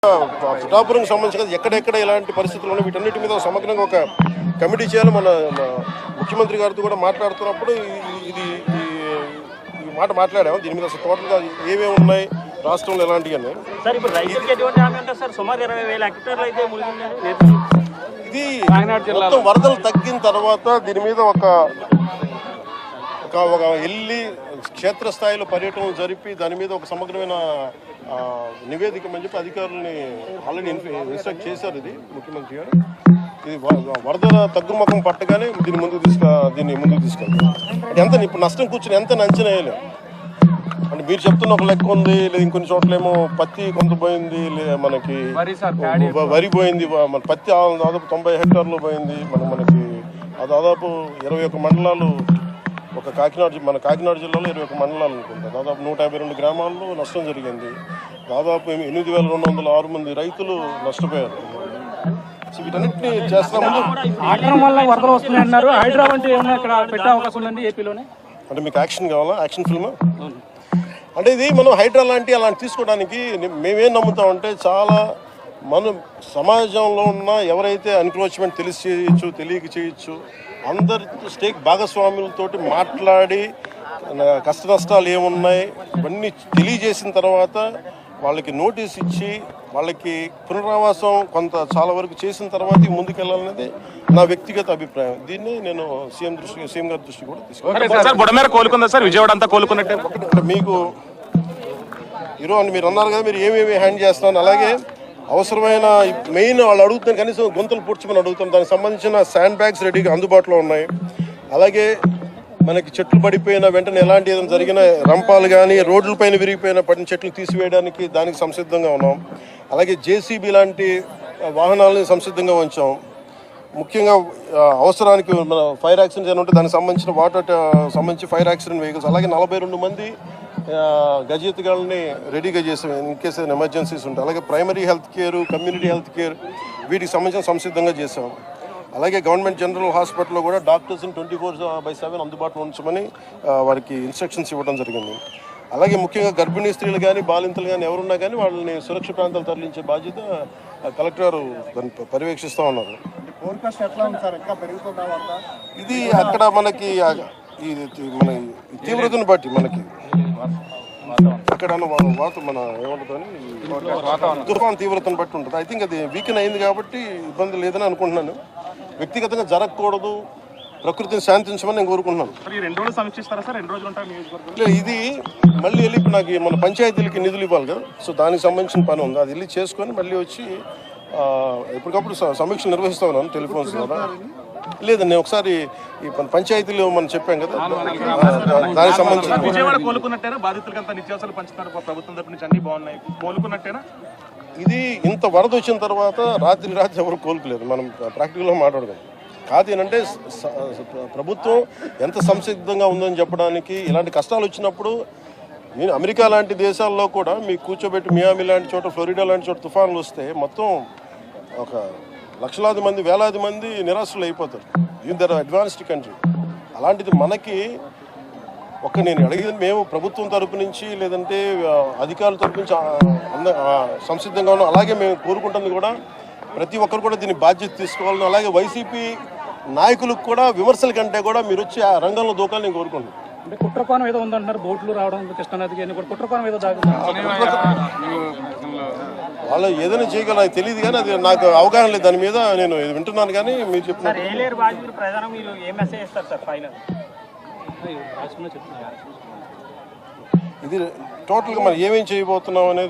పిఠాపురంకి సంబంధించి ఎక్కడెక్కడ ఇలాంటి పరిస్థితులు ఉన్నాయి వీటన్నిటి మీద సమగ్రంగా ఒక కమిటీ చేయాలి. మన ముఖ్యమంత్రి గారితో కూడా మాట్లాడుతున్నప్పుడు ఇది ఈ మాట మాట్లాడాము. దీని మీద అసలు టోటల్గా ఏమేమి ఉన్నాయి రాష్ట్రంలో ఎలాంటివి అన్నీ ఇది మొత్తం వరదలు తగ్గిన తర్వాత దీని మీద ఒక వెళ్ళి క్షేత్రస్థాయిలో పర్యటనలు జరిపి దాని మీద ఒక సమగ్రమైన నివేదిక అని చెప్పి అధికారులని ఆల్రెడీ ఇన్స్ట్రక్ట్ చేశారు. ఇది ముఖ్యమంత్రి గారు ఇది వరదల తగ్గుముఖం పట్టగానే దీన్ని ముందుకు తీసుకెళ్తారు. ఎంత ఇప్పుడు నష్టం కూర్చొని ఎంత అంచనా వేయలేము. అంటే మీరు చెప్తున్న ఒక లెక్క ఉంది, లేదా ఇంకొన్ని చోట్లేమో పత్తి కొంత పోయింది, మనకి వరి పోయింది, మన పత్తి దాదాపు 90 హెక్టార్లు పోయింది. మనకి దాదాపు 21 మండలాలు ఒక కాకినాడ జిల్లాలో 21 మండలాలు అనుకుంటా దాదాపు 152 గ్రామాల్లో నష్టం జరిగింది. దాదాపు 8,206 మంది రైతులు నష్టపోయారు. వీటన్నిటిని చేస్తాము. అంటే మీకు యాక్షన్ కావాలా? యాక్షన్ ఫిల్మ్ అంటే ఇది మనం హైడ్రా అలాంటి తీసుకోవడానికి మేమేం నమ్ముతామంటే చాలా మనం సమాజంలో ఉన్న ఎవరైతే ఎన్క్రోచ్మెంట్ తెలిసి చేయొచ్చు తెలియక చేయొచ్చు అందరి స్టేక్ భాగస్వాములతోటి మాట్లాడి కష్ట నష్టాలు ఏమున్నాయి ఇవన్నీ తెలియజేసిన తర్వాత వాళ్ళకి నోటీస్ ఇచ్చి వాళ్ళకి పునరావాసం చాలా వరకు చేసిన తర్వాత ముందుకెళ్ళాలనేది నా వ్యక్తిగత అభిప్రాయం. దీన్ని నేను సీఎం గారి దృష్టి కూడా తీసుకున్నాను. మీకు ఈరోజు మీరు అన్నారు కదా మీరు ఏమేమి హ్యాండ్ చేస్తాను, అలాగే అవసరమైన మెయిన్ వాళ్ళు అడుగుతాను కనీసం గొంతులు పూడ్చమని అడుగుతాను. దానికి సంబంధించిన శాండ్ బ్యాగ్స్ రెడీగా అందుబాటులో ఉన్నాయి. అలాగే మనకి చెట్లు పడిపోయిన వెంటనే ఎలాంటి ఏదైనా జరిగిన రంపాలు కానీ రోడ్ల పైన విరిగిపోయిన పడిన చెట్లు తీసివేయడానికి దానికి సంసిద్ధంగా ఉన్నాం. అలాగే జేసీబీ లాంటి వాహనాలని సంసిద్ధంగా ఉంచాం. ముఖ్యంగా అవసరానికి మన ఫైర్ యాక్సిడెంట్స్ అని ఉంటే దానికి సంబంధించిన సంబంధించి ఫైర్ యాక్సిడెంట్ వెహికల్స్ అలాగే 42 మంది గజెత్తుగాళ్ళని రెడీగా చేసాం ఇన్ కేస్ ఏదైనా ఎమర్జెన్సీస్ ఉంటాయి. అలాగే primary health care, community health care వీటికి సంబంధించిన సంసిద్ధంగా చేసాం. అలాగే గవర్నమెంట్ జనరల్ హాస్పిటల్లో కూడా డాక్టర్స్ని 24/7 అందుబాటులో ఉంచమని వారికి ఇన్స్ట్రక్షన్స్ ఇవ్వడం జరిగింది. అలాగే ముఖ్యంగా గర్భిణీ స్త్రీలు కానీ బాలింతలు కానీ ఎవరున్నా కానీ వాళ్ళని సురక్షిత ప్రాంతాలు తరలించే బాధ్యత కలెక్టర్ గారు పర్యవేక్షిస్తూ ఉన్నారు. ఇది అక్కడ మనకి మన తీవ్రతను బట్టి మనకి ఇక్కడ మన ఏమంటుందని తుఫాన్ తీవ్రతను బట్టి ఉంటుంది. ఐ థింక్ అది వీకెన్ అయింది కాబట్టి ఇబ్బంది లేదని అనుకుంటున్నాను. వ్యక్తిగతంగా జరగకూడదు, ప్రకృతిని శాంతించమని నేను కోరుకుంటున్నాను. ఇది మళ్ళీ వెళ్ళి ఇప్పుడు నాకు మన పంచాయతీలకి నిధులు ఇవ్వాలి కదా, సో దానికి సంబంధించిన పని ఉంది. అది వెళ్ళి చేసుకొని మళ్ళీ వచ్చి ఎప్పటికప్పుడు సమీక్షలు నిర్వహిస్తా ఉన్నాను టెలిఫోన్స్ ద్వారా. లేదండి నేను ఒకసారి ఈ పంచాయతీలు మనం చెప్పాం కదా దానికి సంబంధించిన ఇది ఇంత వరద వచ్చిన తర్వాత రాత్రి ఎవరు కోలుకోలేదు. మనం ప్రాక్టికల్గా మాట్లాడదాం. కాదు ఏంటంటే ప్రభుత్వం ఎంత సంసిద్ధంగా ఉందని చెప్పడానికి ఇలాంటి కష్టాలు వచ్చినప్పుడు నేను అమెరికా లాంటి దేశాల్లో కూడా మీకు కూర్చోబెట్టి మియామి లాంటి చోట, ఫ్లోరిడా లాంటి చోట తుఫాన్లు వస్తే మొత్తం ఒక లక్షలాది మంది, వేలాది మంది నిరాశలు అయిపోతారు. In their advanced country. అలాంటిది మనకి నేను అడిగేది మేము ప్రభుత్వం తరపు నుంచి లేదంటే అధికారుల తరపు నుంచి సంసిద్ధంగా ఉన్నాం. అలాగే మేము కోరుకుంటుంది కూడా ప్రతి ఒక్కరు కూడా దీన్ని బాధ్యత తీసుకోవాలని, అలాగే వైసీపీ నాయకులకు కూడా విమర్శల కంటే కూడా మీరు వచ్చి ఆ రంగంలో దూకాలని నేను కోరుకుంటున్నాను. అంటే కుట్రకోణం ఏదో ఉందంటున్నారు, బోట్లు రావడం కృష్ణానదికి కుట్రకోణం ఏదో వాళ్ళు ఏదైనా చేయగల నాకు తెలియదు కానీ అది నాకు అవగాహన లేదు. దాని మీద నేను వింటున్నాను కానీ మీరు చెప్తున్నారు ఇది టోటల్గా మనం ఏమేం చేయబోతున్నాం అనేది